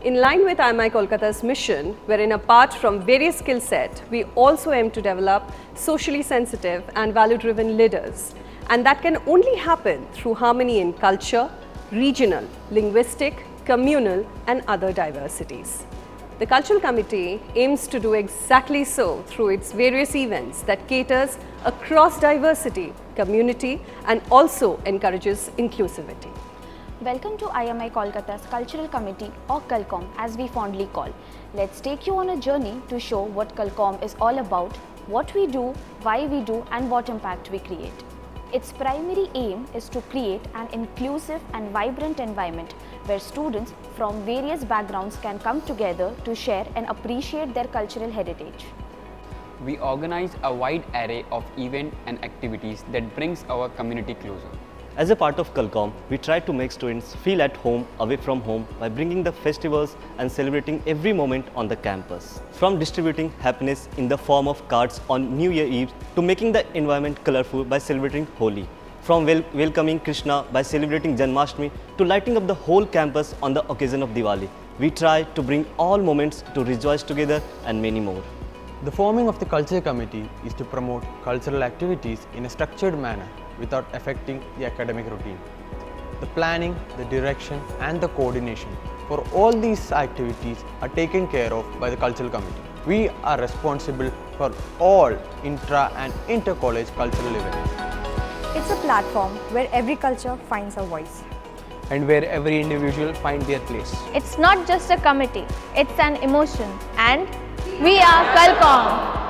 In line with IMI Kolkata's mission, wherein apart from various skill sets, we also aim to develop socially sensitive and value-driven leaders. And that can only happen through harmony in culture, regional, linguistic, communal and other diversities. The Cultural Committee aims to do exactly so through its various events that caters across diversity, community and also encourages inclusivity. Welcome to IMI Kolkata's Cultural Committee or Cul Com as we fondly call. Let's take you on a journey to show what Cul Com is all about, what we do, why we do and what impact we create. Its primary aim is to create an inclusive and vibrant environment where students from various backgrounds can come together to share and appreciate their cultural heritage. We organize a wide array of events and activities that brings our community closer. As a part of Cul Com, we try to make students feel at home away from home by bringing the festivals and celebrating every moment on the campus. From distributing happiness in the form of cards on New Year Eve to making the environment colorful by celebrating Holi. From welcoming Krishna by celebrating Janmashtami to lighting up the whole campus on the occasion of Diwali. We try to bring all moments to rejoice together and many more. The forming of the Culture Committee is to promote cultural activities in a structured manner without affecting the academic routine. The planning, the direction and the coordination for all these activities are taken care of by the Cultural Committee. We are responsible for all intra and inter-college cultural events. It's a platform where every culture finds a voice. And where every individual finds their place. It's not just a committee, it's an emotion. And we are Cul Com.